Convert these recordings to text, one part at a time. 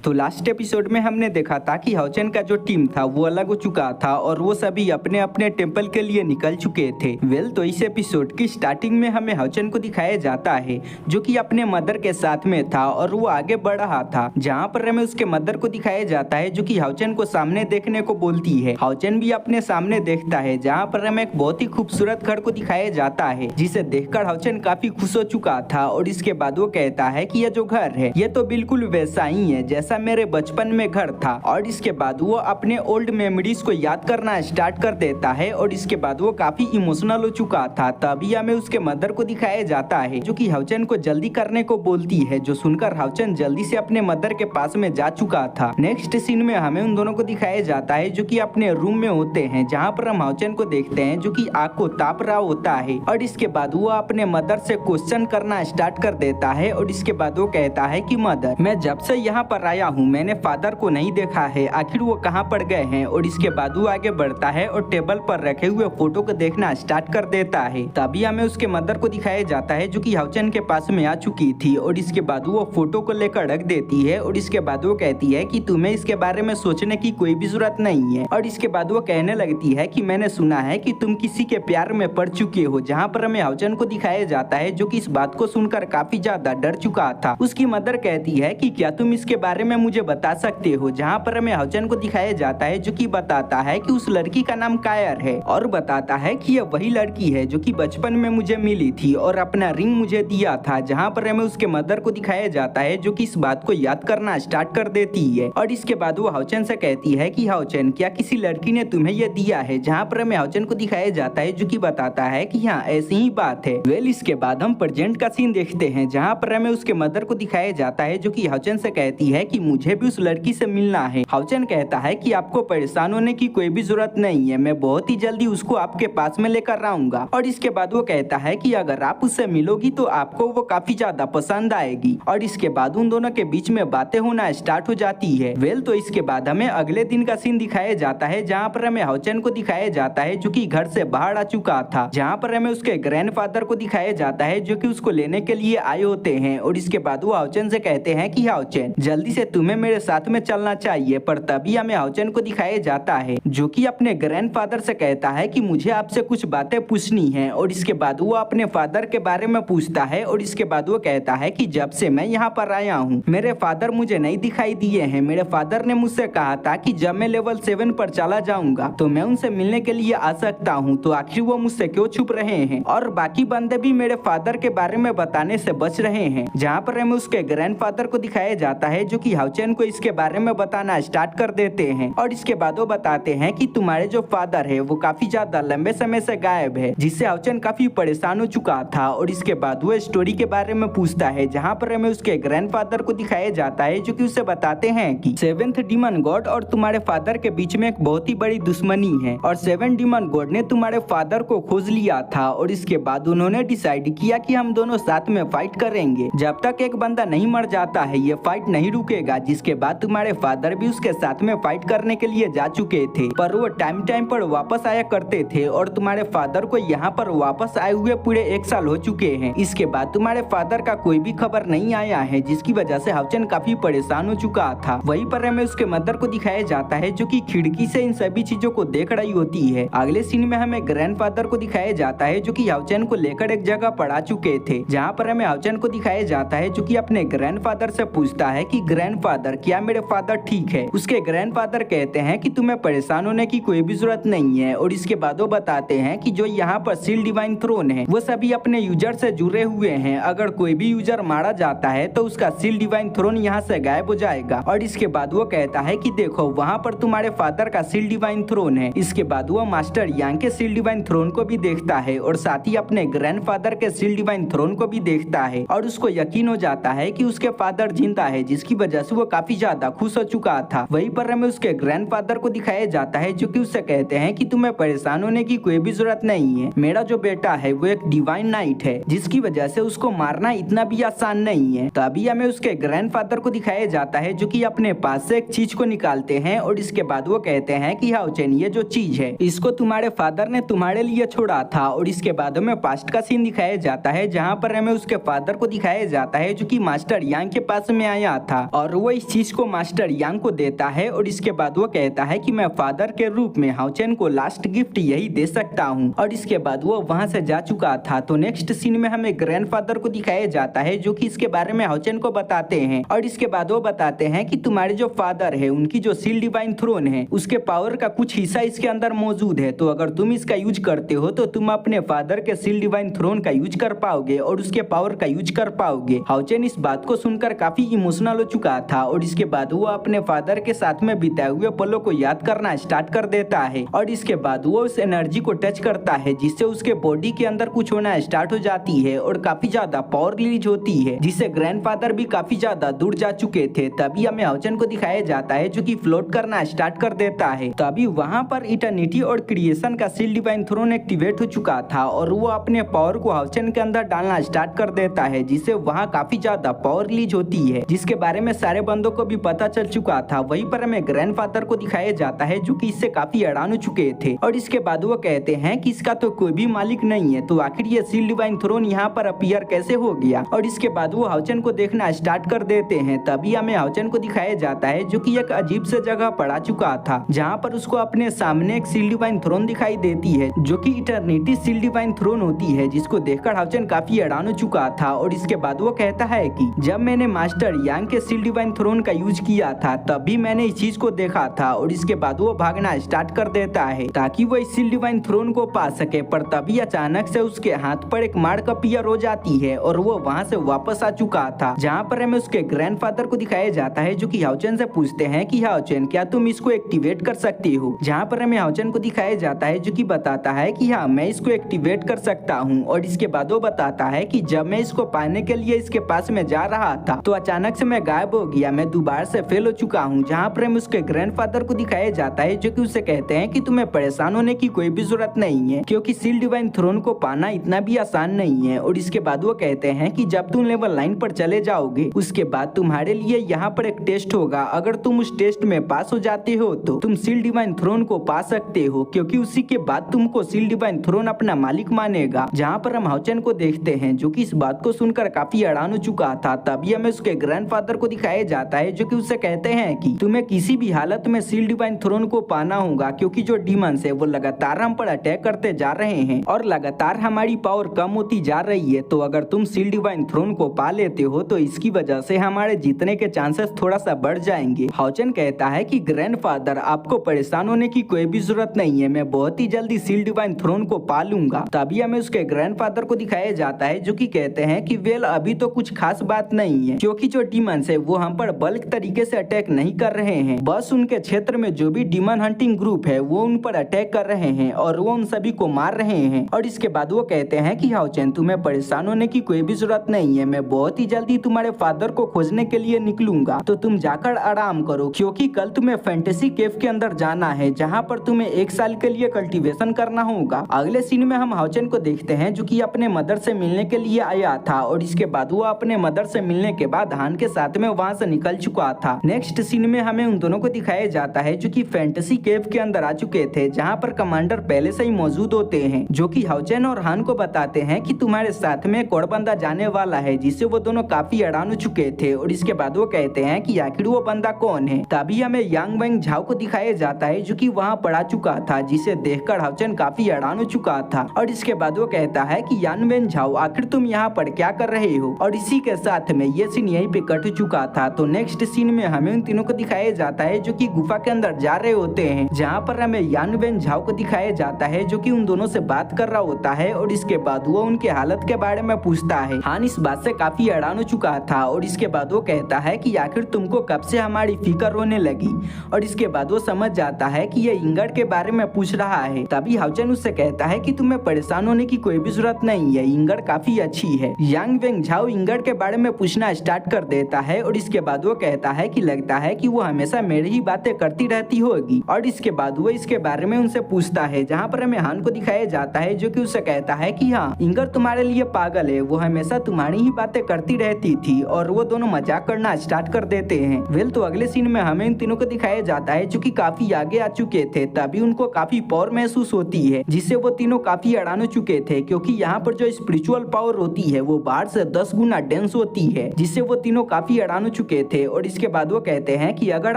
तो last episode में हमने देखा था कि हाउचेन का जो टीम था वो अलग हो चुका था और वो सभी अपने अपने टेंपल के लिए निकल चुके थे। तो इस एपिसोड की स्टार्टिंग में हमें हाउचेन को दिखाया जाता है जो कि अपने मदर के साथ में था और वो आगे बढ़ रहा था, जहाँ पर हमें उसके मदर को दिखाया जाता है जो कि हाउचेन को सामने देखने को बोलती है। हाउचेन भी अपने सामने देखता है, जहाँ पर हमें एक बहुत ही खूबसूरत घर को दिखाया जाता है जिसे देखकर हाउचेन काफी खुश हो चुका था और इसके बाद वो कहता है कि यह जो घर है ये तो बिल्कुल वैसा ही है जैसा मेरे बचपन में घर था। और इसके बाद वो अपने ओल्ड मेमोरीज को याद करना स्टार्ट कर देता है और इसके बाद वो काफी इमोशनल हो चुका था। तभी हमें उसके मदर को दिखाया जाता है जो कि हाउचेन को जल्दी करने को बोलती है, जो सुनकर हाउचेन जल्दी से अपने मदर के पास में जा चुका था। नेक्स्ट सीन में हमें उन दोनों को दिखाया जाता है जो कि अपने रूम में होते हैं, जहाँ पर हम हाउचेन को देखते हैं जो कि आग को ताप रहा होता है और इसके बाद वो अपने मदर से क्वेश्चन करना स्टार्ट कर देता है और इसके बाद वो कहता है कि मदर, मैं जब से यहाँ पर आया हूँ मैंने फादर को नहीं देखा है, आखिर वो कहाँ पर गए हैं। और इसके बाद वो आगे बढ़ता है और टेबल पर रखे हुए फोटो को देखना स्टार्ट कर देता है। तभी हमें उसके मदर को दिखाया जाता है जो कि हाउचेन के पास में आ चुकी थी और इसके बाद वो फोटो को लेकर रख देती है और इसके बाद वो कहती है कि तुम्हें इसके बारे में सोचने की कोई भी जरूरत नहीं है। और इसके बाद वो कहने लगती है कि मैंने सुना है कि तुम किसी के प्यार में पड़ चुके हो, जहाँ पर हमें हाउचेन को दिखाया जाता है जो कि इस बात को सुनकर काफी ज्यादा डर चुका था। उसकी मदर कहती है कि क्या तुम इसके बारे में मुझे बता सकते हो, जहाँ पर हमें हाउचेन को दिखाया जाता है जो कि बताता है कि उस लड़की का नाम कायर है और बताता है कि यह वही लड़की है जो कि बचपन में मुझे मिली थी और अपना रिंग मुझे दिया था। जहाँ पर हमें उसके मदर को दिखाया जाता है जो कि इस बात को याद करना स्टार्ट कर देती है और इसके बाद वो हाउचेन से कहती है कि हाउचेन, क्या किसी लड़की ने तुम्हें यह दिया है। जहाँ पर हमें हाउचेन को दिखाया जाता है जो कि बताता है कि हाँ ऐसी ही बात है। इसके बाद हम प्रेजेंट का सीन देखते हैं, जहाँ पर हमें उसके मदर को दिखाया जाता है जो कि हाउचेन से कहती है कि मुझे भी उस लड़की से मिलना है। हाउचेन कहता है कि आपको परेशान होने की कोई भी जरूरत नहीं है, मैं बहुत ही जल्दी उसको आपके पास में लेकर आऊंगा। और इसके बाद वो कहता है कि अगर आप उससे मिलोगी तो आपको वो काफी ज्यादा पसंद आएगी। और इसके बाद उन दोनों के बीच में बातें होना स्टार्ट हो जाती है। तो इसके बाद हमें अगले दिन का सीन दिखाया जाता है, जहाँ पर हमें हाउचेन को दिखाया जाता है जो कि घर से बाहर आ चुका था, जहाँ पर हमें उसके ग्रैंडफादर को दिखाया जाता है जो कि उसको लेने के लिए आए होते हैं। और इसके बाद वो हाउचेन से कहते हैं कि हाउचेन, जल्दी से तुम्हें मेरे साथ में चलना चाहिए। पर तभी हमें हाउचेन को दिखाया जाता है जो कि अपने ग्रैंडफादर से कहता है कि मुझे आपसे कुछ बातें पूछनी है। और इसके बाद वो अपने फादर के बारे में पूछता है और इसके बाद वो कहता है कि जब से मैं यहाँ पर आया हूँ मेरे फादर मुझे नहीं दिखाई दिए हैं। मेरे फादर ने मुझसे कहा था कि जब मैं लेवल 7 पर चला जाऊंगा तो मैं उनसे मिलने के लिए आ सकता हूँ, तो आखिर वो मुझसे क्यों छुप रहे हैं। और बाकी बंदे भी मेरे फादर के बारे में बताने से बच रहे हैं। जहाँ पर हमें उसके ग्रैंडफादर को दिखाया जाता है जो कि हाउचेन को इसके बारे में बताना स्टार्ट कर देते हैं। और इसके बाद वो बताते हैं कि तुम्हारे जो फादर है वो काफी ज्यादा लंबे समय से गायब है, जिससे हाउचेन काफी परेशान हो चुका था। और इसके बाद वो स्टोरी के बारे में पूछता है, जहाँ पर हमें उसके ग्रैंडफादर को दिखाया जाता है जो कि उसे बताते हैं कि 7th डीमन गॉड और तुम्हारे फादर के बीच में एक बहुत ही बड़ी दुश्मनी है और 7 डीमन गॉड ने तुम्हारे फादर को खोज लिया था। और इसके बाद उन्होंने डिसाइड किया कि हम दोनों साथ में फाइट करेंगे, जब तक एक बंदा नहीं मर जाता है ये फाइट नहीं रुकेगा। जिसके बाद तुम्हारे फादर भी उसके साथ में फाइट करने के लिए जा चुके थे, पर वो टाइम पर वापस आया करते थे और तुम्हारे फादर को यहाँ पर वापस आए हुए पूरे 1 साल हो चुके हैं। इसके बाद तुम्हारे फादर का कोई भी खबर नहीं आया है, जिसकी वजह से हाउचेन काफी परेशान हो चुका था। वहीं पर हमें उसके मदर को दिखाया जाता है जो कि खिड़की से इन सभी चीजों को देख रही होती है। अगले सीन में हमें ग्रैंडफादर को दिखाया जाता है जो कि हाउचेन को लेकर एक जगह पर आ चुके थे, जहाँ पर हमें हाउचेन को दिखाया जाता है जो कि अपने ग्रैंडफादर से पूछता है कि ग्रैंडफादर, क्या मेरे फादर ठीक है। उसके ग्रैंडफादर कहते हैं कि तुम्हें परेशान होने की कोई भी जरूरत नहीं है। और इसके बाद वो बताते हैं कि जो यहाँ पर सील डिवाइन थ्रोन है वो सभी अपने यूजर से जुड़े हुए हैं, अगर कोई भी यूजर मारा जाता है तो उसका सील डिवाइन थ्रोन यहाँ से गायब हो जाएगा। और इसके बाद वो कहता है कि देखो वहाँ पर तुम्हारे फादर का सील डिवाइन थ्रोन है। इसके बाद वो मास्टर यांग के सील डिवाइन थ्रोन को भी देखता है और साथ ही अपने ग्रैंडफादर के सील डिवाइन थ्रोन को भी देखता है और उसको यकीन हो जाता है कि उसके फादर जिंदा है, जिसकी वजह से वो काफी ज्यादा खुश हो चुका था। वहीं पर हमें उसके ग्रैंडफादर को दिखाया जाता है जो कि उससे कहते हैं कि तुम्हें परेशान होने की कोई भी जरूरत नहीं है, मेरा जो बेटा है वो एक डिवाइन नाइट है, जिसकी वजह से उसको मारना इतना भी आसान नहीं है। तभी हमें उसके ग्रैंडफादर को दिखाया जाता है जो कि अपने पास से एक चीज को निकालते हैं और इसके बाद वो कहते हैं कि हाउचेन, ये जो चीज है इसको तुम्हारे फादर ने तुम्हारे लिए छोड़ा था। और इसके बाद हमें पास्ट का सीन दिखाया जाता है, जहाँ पर हमें उसके फादर को दिखाया जाता है जो कि मास्टर यांग के पास में आया था और और वो इस चीज को मास्टर यांग को देता है और इसके बाद वो कहता है कि मैं फादर के रूप में हाओचेन को लास्ट गिफ्ट यही दे सकता हूँ, और इसके बाद वो वहां से जा चुका था। तो नेक्स्ट सीन में हमें ग्रैंडफादर को दिखाया जाता है जो कि इसके बारे में हाओचेन को बताते हैं, और इसके बाद वो बताते हैं कि तुम्हारे जो फादर है उनकी जो सील डिवाइन थ्रोन है उसके पावर का कुछ हिस्सा इसके अंदर मौजूद है, तो अगर तुम इसका यूज करते हो तो तुम अपने फादर के सील डिवाइन थ्रोन का यूज कर पाओगे और उसके पावर का यूज कर पाओगे। हाओचेन इस बात को सुनकर काफी इमोशनल हो चुका था और इसके बाद वो अपने फादर के साथ में बिताए हुए पलों को याद करना स्टार्ट कर देता है, और इसके बाद वो उस एनर्जी को टच करता है जिससे उसके बॉडी के अंदर कुछ होना स्टार्ट हो जाती है और काफी ज्यादा पावर रिलीज होती है, जिससे ग्रैंडफादर भी काफी ज्यादा दूर जा चुके थे। तभी हमें हाओचेन को दिखाया जाता है जो कि फ्लोट करना स्टार्ट कर देता है। तभी वहां पर इटर्निटी और क्रिएशन का सील डिवाइन थ्रोन एक्टिवेट हो चुका था और वो अपने पावर को हाओचेन के अंदर डालना स्टार्ट कर देता है, जिससे वहां काफी ज्यादा पावर रिलीज होती है, जिसके बारे में सारे बंदों को भी पता चल चुका था। वहीं पर हमें ग्रैंडफादर को दिखाया जाता है जो कि इससे काफी हैरान हो चुके थे, और इसके बाद वो कहते हैं कि इसका तो कोई भी मालिक नहीं है, तो आखिर ये सील डिवाइन थ्रोन यहाँ पर अपीयर कैसे हो गया। और इसके बाद वो हाओचेन को देखना स्टार्ट कर देते हैं। तभी हमें हाओचेन को दिखाया जाता है जो कि एक अजीब से जगह पड़ा चुका था, जहाँ पर उसको अपने सामने एक सील डिवाइन थ्रोन दिखाई देती है जो कि इटर्निटी सील डिवाइन थ्रोन होती है, जिसको देखकर हाओचेन काफी हैरान हो चुका था। और इसके बाद वो कहता है कि जब मैंने मास्टर यांग के सील डिवाइन थ्रोन का यूज किया था तभी मैंने इस चीज को देखा था, और इसके बाद वो भागना स्टार्ट कर देता है ताकि वो इस सील डिवाइन थ्रोन को पा सके। पर तभी अचानक से उसके हाथ पर एक मार्क अपीयर हो जाती है और वो वहां से वापस आ चुका था, जहाँ पर हमें उसके ग्रैंडफादर को दिखाया जाता है जो कि हाओचेन से पूछते हैं कि हाओचेन क्या तुम इसको एक्टिवेट कर सकती हो, जहाँ पर हमें हाओचेन को दिखाया जाता है जो कि बताता है कि हाँ मैं इसको एक्टिवेट कर सकता हूँ। और इसके बाद वो बताता है कि जब मैं इसको पाने के लिए इसके पास में जा रहा था तो अचानक से मैं गायब हो गया, मैं दोबारा से फेल हो चुका हूँ, जहाँ पर हमें उसके ग्रैंडफादर को दिखाया जाता है जो कि उसे कहते हैं कि तुम्हें परेशान होने की कोई भी जरूरत नहीं है क्योंकि सील डिवाइन थ्रोन को पाना इतना भी आसान नहीं है। और इसके बाद वो कहते हैं कि जब तुम लेवल 9 पर चले जाओगे उसके बाद तुम्हारे लिए यहाँ पर एक टेस्ट होगा, अगर तुम उस टेस्ट में पास हो जाते हो तो तुम सील डिवाइन थ्रोन को पा सकते हो, क्योंकि उसी के बाद तुमको सील डिवाइन थ्रोन अपना मालिक मानेगा। जहाँ पर हम हाओचेन को देखते हैं जो कि इस बात को सुनकर काफी हैरान हो चुका था। तभी हमें उसके ग्रैंडफादर को दिखाया जाता है जो कि उसे कहते हैं कि तुम्हें किसी भी हालत में सील डिवाइन थ्रोन को पाना होगा, क्योंकि जो डीमंस है वो लगातार हम पर अटैक करते जा रहे हैं और लगातार हमारी पावर कम होती जा रही है। तो अगर तुम सील डिवाइन थ्रोन को पा लेते हो तो इसकी वजह से हमारे जीतने के चांसेस थोड़ा सा बढ़ जाएंगे। हाओचेन कहता है कि ग्रैंडफादर आपको परेशान होने की कोई भी जरूरत नहीं है, मैं बहुत ही जल्दी सील डिवाइन थ्रोन को पा लूंगा। तभी हमें उसके ग्रैंडफादर को दिखाया जाता है जो कि कहते हैं कि वेल अभी तो कुछ खास बात नहीं है, क्योंकि जो डीमंस है वो हम पर बल्क तरीके से अटैक नहीं कर रहे हैं, बस उनके क्षेत्र में जो भी डीमन हंटिंग ग्रुप है वो उन पर अटैक कर रहे हैं और वो उन सभी को मार रहे हैं। और इसके बाद वो कहते हैं कि हाओचेन तुम्हें परेशान होने की कोई भी जरूरत नहीं है, मैं बहुत ही जल्दी तुम्हारे फादर को खोजने के लिए निकलूंगा, तो तुम जाकर आराम करो, क्योंकि कल तुम्हें फैंटेसी केव के अंदर जाना है जहाँ पर तुम्हें 1 साल के लिए कल्टीवेशन करना होगा। अगले सीन में हम हाओचेन को देखते हैं जो कि अपने मदर से मिलने के लिए आया था, और इसके बाद वो अपने मदर से मिलने के बाद हान के साथ में वहां से निकल चुका था। नेक्स्ट सीन में हमें उन दोनों को दिखाया जाता है जो कि फैंटेसी केव के अंदर आ चुके थे, जहाँ पर कमांडर पहले से ही मौजूद होते हैं, जो कि हाओचेन और हान को बताते हैं कि तुम्हारे साथ में एक और बंदा जाने वाला है, जिससे वो दोनों काफी हैरान हो चुके थे। और इसके बाद वो कहते हैं कि आखिर वो बंदा कौन है। तभी हमें यांग वेंग झाओ को दिखाया जाता है जो कि वहाँ पड़ा चुका था, जिसे देखकर हाओचेन काफी हैरान हो चुका था। और इसके बाद वो कहता है कि यान वेंग झाओ आखिर तुम यहाँ पर क्या कर रहे हो। और इसी के साथ में ये सीन यहीं पे कट चुका था। तो नेक्स्ट सीन में हमें उन तीनों को दिखाया जाता है जो कि गुफा के अंदर जा रहे होते हैं, जहाँ पर हमें यान वेंग झाओ को दिखाया जाता है जो कि उन दोनों से बात कर रहा होता है। और इसके बाद वो उनके हालत के बारे में पूछता है। हान इस बात से काफी हैरान हो चुका था। और इसके बाद वो कहता है कि आखिर तुमको कब से हमारी फिक्र होने लगी। और इसके बाद वो समझ जाता है कि ये इंगट के बारे में पूछ रहा है। तभी हाओचेन उससे कहता है कि तुम्हें परेशान होने की कोई भी जरूरत नहीं है, इंगट काफी अच्छी है। यांग वेंग झाओ इंगट के बारे में पूछना स्टार्ट कर देता है। और इसके बाद वो कहता है कि लगता है कि वो हमेशा मेरी ही बातें करती रहती होगी। और इसके बाद वो इसके बारे में उनसे पूछता है, जहाँ पर हमें हान को दिखाया जाता है जो कि उसे कहता है कि हाँ इंगट तुम्हारे लिए पागल है, वो हमेशा तुम्हारी ही बातें करती रहती थी। और वो दोनों मजाक करना स्टार्ट कर देते हैं। वेल तो अगले सीन में हमें इन तीनों को दिखाया जाता है जो कि काफी आगे आ चुके थे। तभी उनको काफी पावर महसूस होती है, जिससे वो तीनों काफी हैरान हो चुके थे, क्योंकि यहाँ पर जो स्पिरिचुअल पावर होती है वो बाहर से 10 गुना डेंस होती है, जिससे वो तीनों काफी हैरान हो चुके चुके थे और इसके बाद वो कहते हैं कि अगर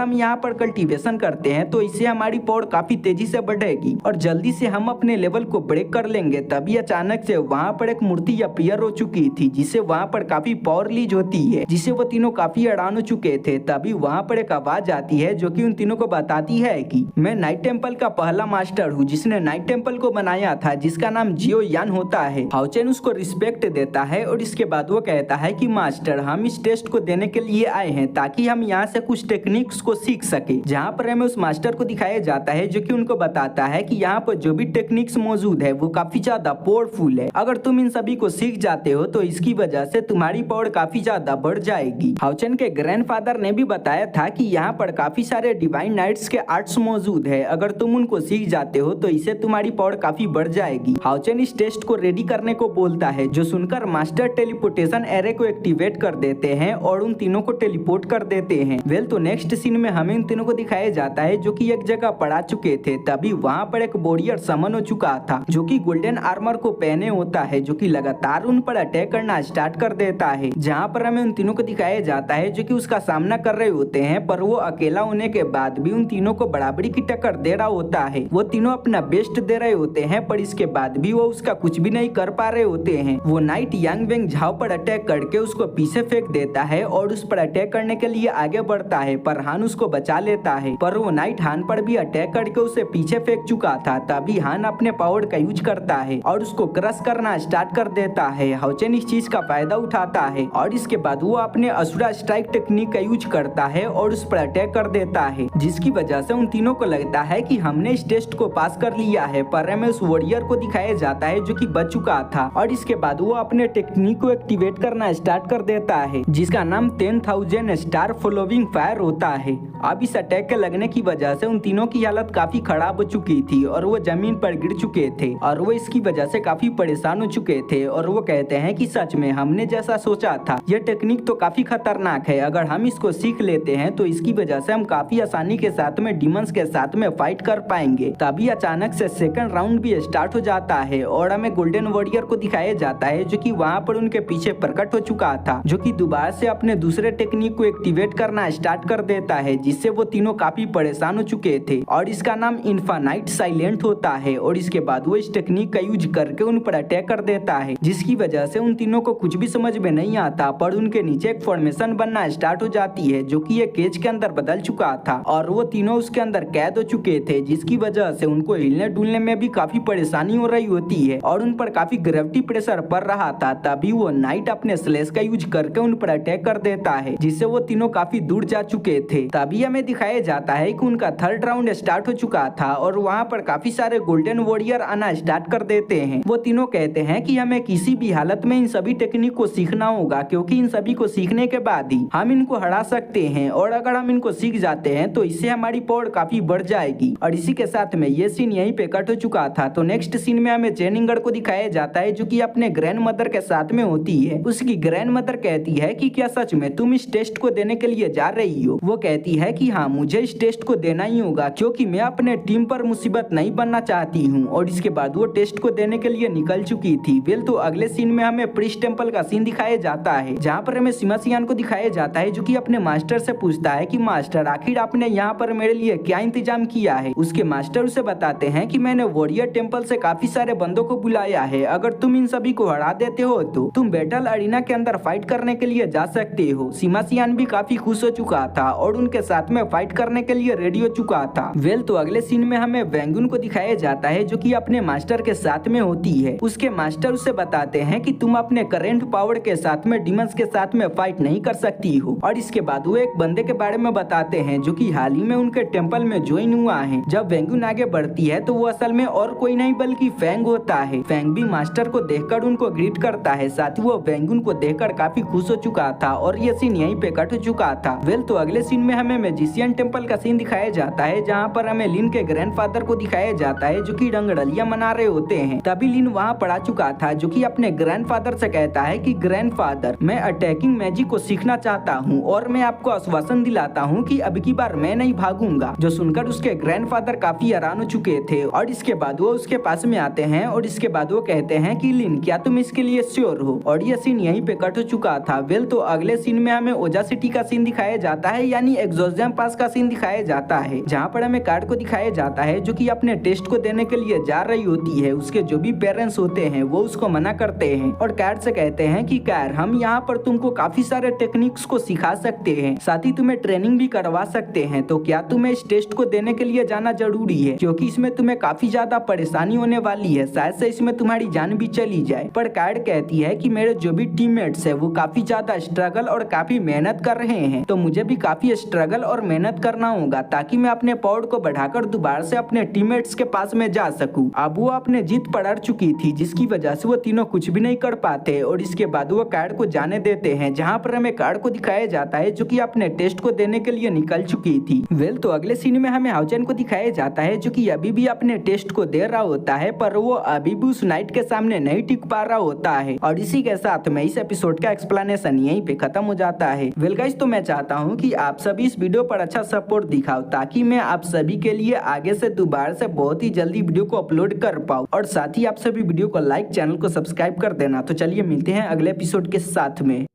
हम यहाँ पर कल्टीवेशन करते हैं तो इससे हमारी पावर काफी तेजी से बढ़ेगी और जल्दी से हम अपने लेवल को ब्रेक कर लेंगे। तभी अचानक से वहाँ पर एक मूर्ति अपीयर हो चुकी थी जिससे वहाँ पर काफी पावर रिलीज होती है, जिससे वो तीनों काफी हैरान हो चुके थे। तभी वहाँ पर एक आवाज आती है जो कि उन तीनों को बताती है कि मैं नाइट टेम्पल का पहला मास्टर हूँ जिसने नाइट टेम्पल को बनाया था, जिसका नाम जियो यान होता है। हाउचेन उसको रिस्पेक्ट देता है और इसके बाद वो कहता है कि मास्टर, हम इस टेस्ट को देने के लिए आए हैं ताकि हम यहाँ से कुछ टेक्निक्स को सीख सके। जहाँ पर हमें उस मास्टर को दिखाया जाता है जो कि उनको बताता है कि यहाँ पर जो भी टेक्निक्स मौजूद है वो काफी ज्यादा पावरफुल है। अगर तुम इन सभी को सीख जाते हो तो इसकी वजह से तुम्हारी पावर काफी ज्यादा बढ़ जाएगी। हाउचेन के ग्रैंडफादर ने भी बताया था कि यहाँ पर काफी सारे डिवाइन नाइट्स के आर्ट्स मौजूद है, अगर तुम उनको सीख जाते हो तो इससे तुम्हारी पावर काफी बढ़ जाएगी। हाउचेन इस टेस्ट को रेडी करने को बोलता है, जो सुनकर मास्टर टेलीपोर्टेशन एरे को एक्टिवेट कर देते हैं और उन तीनों को टेलीपोर्ट कर देते हैं। वेल तो नेक्स्ट सीन में हमें इन तीनों को दिखाया जाता है जो कि एक जगह पड़ा चुके थे। तभी वहाँ पर एक वॉरियर समन हो चुका था जो कि गोल्डन आर्मर को पहने होता है, जो कि लगातार उन पर अटैक करना स्टार्ट कर देता है। जहाँ पर हमें उन तीनों को दिखाया जाता है जो कि उसका सामना कर रहे होते हैं, पर वो अकेला होने के बाद भी उन तीनों को बराबरी की टक्कर दे रहा होता है। वो तीनों अपना बेस्ट दे रहे होते हैं पर इसके बाद भी वो उसका कुछ भी नहीं कर पा रहे होते हैं। वो नाइट यांग वेंग झाओ पर अटैक करके उसको पीछे फेंक देता है और उस पर अटैक करने के लिए आगे बढ़ता है, पर हान उसको बचा लेता है। पर वो नाइट हान पर भी अटैक करके उसे पीछे फेंक चुका था। तभी हान अपने पावर का यूज करता है और उसको क्रश करना स्टार्ट कर देता है। हाउचेन इस चीज का फायदा उठाता है और इसके बाद वो अपने असुरा स्ट्राइक टेक्निक का यूज करता है और उस पर अटैक कर देता है, जिसकी वजह से उन तीनों को लगता है कि हमने इस टेस्ट को पास कर लिया है। पर हमें उस वॉरियर को दिखाया जाता है जो कि बच चुका था और इसके बाद वो अपने टेक्निक को एक्टिवेट करना स्टार्ट कर देता है, जिसका नाम 10,000 स्टार फॉलोइंग फायर होता है। अब इस अटैक के लगने की वजह से उन तीनों की हालत काफी खराब हो चुकी थी और वो जमीन पर गिर चुके थे और वो इसकी वजह से काफी परेशान हो चुके थे। और वो कहते हैं कि सच में हमने जैसा सोचा था यह टेक्निक तो काफी खतरनाक है, अगर हम इसको सीख लेते हैं तो इसकी वजह से हम काफी आसानी के साथ में डिमंस के साथ में फाइट कर पाएंगे। तभी अचानक से सेकंड राउंड भी स्टार्ट हो जाता है और हमें गोल्डन वॉरियर को दिखाया जाता है जो कि वहाँ पर उनके पीछे प्रकट हो चुका था, जो कि दोबारा से अपने दूसरे टेक्निक को एक्टिवेट करना स्टार्ट कर देता है, जिससे वो तीनों काफी परेशान हो चुके थे और इसका नाम इन्फानाइट साइलेंट होता है। और इसके बाद वो इस टेक्निक का यूज करके उन पर अटैक कर देता है, जिसकी वजह से उन तीनों को कुछ भी समझ में नहीं आता, पर उनके नीचे एक फॉर्मेशन बनना स्टार्ट हो जाती है जो कि एक केज के अंदर बदल चुका था और वो तीनों उसके अंदर कैद हो चुके थे, जिसकी वजह से उनको हिलने डुलने में भी काफी परेशानी हो रही होती है और उन पर काफी ग्रेविटी प्रेशर पड़ रहा था। तभी वो नाइट अपने स्लेश का यूज करके उन पर अटैक कर देता है, जिससे वो तीनों काफी दूर जा चुके थे। तभी हमें दिखाया जाता है कि उनका थर्ड राउंड स्टार्ट हो चुका था और वहाँ पर काफी सारे गोल्डन वॉरियर आना स्टार्ट कर देते हैं। वो तीनों कहते हैं कि हमें किसी भी हालत में इन सभी टेक्निक को सीखना होगा, क्योंकि इन सभी को सीखने के बाद ही हम इनको हरा सकते हैं और अगर हम इनको सीख जाते हैं तो इससे हमारी पावर काफी बढ़ जाएगी। और इसी के साथ में ये सीन यहीं पे कट हो चुका था। तो नेक्स्ट सीन में हमें चेनिंगड़ को दिखाया जाता है जो कि अपने ग्रैंड मदर के साथ में होती है। उसकी ग्रैंड मदर कहती है कि क्या सच में तुम इस टेस्ट को देने के लिए जा रही हो? वो कहती है कि हाँ, मुझे इस टेस्ट को देना ही होगा क्योंकि मैं अपने टीम पर मुसीबत नहीं बनना चाहती हूँ। और इसके बाद वो टेस्ट को देने के लिए निकल चुकी थी। वेल तो अगले सीन में हमें प्रीस्ट टेम्पल का सीन दिखाया जाता है, जहाँ पर हमें सिमा सियान को दिखाया जाता है जो कि अपने मास्टर से पूछता है कि मास्टर, आखिर आपने यहाँ पर मेरे लिए क्या इंतजाम किया है? उसके मास्टर उसे बताते हैं कि मैंने वॉरियर टेम्पल से काफी सारे बंदों को बुलाया है, अगर तुम इन सभी को हरा देते हो तो तुम बैटल अरीना के अंदर फाइट करने के लिए जा सकते हो। सिमा सियान भी काफी खुश हो चुका था और उनके साथ में फाइट करने के लिए रेडी हो चुका था। वेल तो अगले सीन में हमें वेंगुन को दिखाया जाता है जो कि अपने मास्टर के साथ में होती है। उसके मास्टर उसे बताते हैं कि तुम अपने करेंट पावर के साथ में डिमंस के साथ में फाइट नहीं कर सकती हो। और इसके बाद वो एक बंदे के बारे में बताते हैं जो कि हाल ही में उनके टेम्पल में ज्वाइन हुआ है। जब वेंगुन आगे बढ़ती है तो वो असल में और कोई नहीं बल्कि फैंग होता है। फैंग भी मास्टर को देखकर उनको ग्रीट करता है, साथ ही वो वेंगुन को देखकर काफी खुश हो चुका था और ये सीन यहीं पे कट हो चुका था। वेल तो अगले सीन में हमें मैजिशियन टेम्पल का सीन दिखाया जाता है, जहाँ पर हमें लिन के ग्रैंडफादर को दिखाया जाता है जो कि रंगरलियां मना रहे होते हैं। तभी लिन वहाँ पड़ा चुका था जो कि अपने ग्रैंडफादर से कहता है कि ग्रैंडफादर, मैं अटैकिंग मैजिक को सीखना चाहता हूँ और मैं आपको आश्वासन दिलाता हूँ कि अब की बार मैं नहीं भागूंगा। जो सुनकर उसके ग्रैंडफादर काफी हैरान हो चुके थे और इसके बाद वो उसके पास में आते हैं और इसके बाद वो कहते हैं कि लिन, क्या तुम इसके लिए श्योर हो? और ये सीन यहीं पे कट हो चुका था। वेल तो अगले सीन में हमें ओजासिटी का सीन दिखाया जाता है, यानी एग्जॉस्टियम पास का सीन दिखाया जाता है, जहाँ पर हमें कार्ड को दिखाया जाता है जो कि अपने टेस्ट को देने के लिए जा रही होती है। उसके जो भी पेरेंट्स होते हैं वो उसको मना करते हैं और कार्ड से कहते हैं कि कार हम यहाँ पर तुमको काफी सारे टेक्निक्स को सिखा सकते हैं, साथ ही तुम्हें ट्रेनिंग भी करवा सकते हैं, तो क्या तुम्हें इस टेस्ट को देने के लिए जाना जरूरी है, क्योंकि इसमें तुम्हें काफी ज्यादा परेशानी होने वाली है, शायद से इसमें तुम्हारी जान भी चली जाए। पर कार्ड कहती है कि मेरे जो भी टीममेट्स है वो काफी ज्यादा स्ट्रगल और काफी मेहनत कर रहे हैं, तो मुझे भी काफी स्ट्रगल और मेहनत करना होगा ताकि मैं अपने पावर को बढ़ाकर दोबारा से अपने टीममेट्स के पास में जा सकूं। अब वो अपने जीत पर अड़ चुकी थी, जिसकी वजह से वो तीनों कुछ भी नहीं कर पाते और इसके बाद वो कार्ड को जाने देते हैं, जहाँ पर हमें कार्ड को दिखाया जाता है जो कि अपने टेस्ट को देने के लिए निकल चुकी थी। तो अगले सीन में हमें हाउचेन को दिखाया जाता है जो कि अभी भी अपने टेस्ट को दे रहा होता है, पर वो अभी भी उस नाइट के सामने नहीं टिक पा रहा होता है। और इसी के साथ में इस एपिसोड का एक्सप्लेनेशन यहीं पे खत्म हो जाता है। गाइस, तो मैं चाहता हूँ कि आप सभी इस वीडियो पर अच्छा सपोर्ट दिखाओ ताकि मैं आप सभी के लिए आगे से दोबारा से बहुत ही जल्दी वीडियो को अपलोड कर पाऊँ, और साथ ही आप सभी वीडियो को लाइक, चैनल को सब्सक्राइब कर देना। तो चलिए मिलते हैं अगले एपिसोड के साथ में।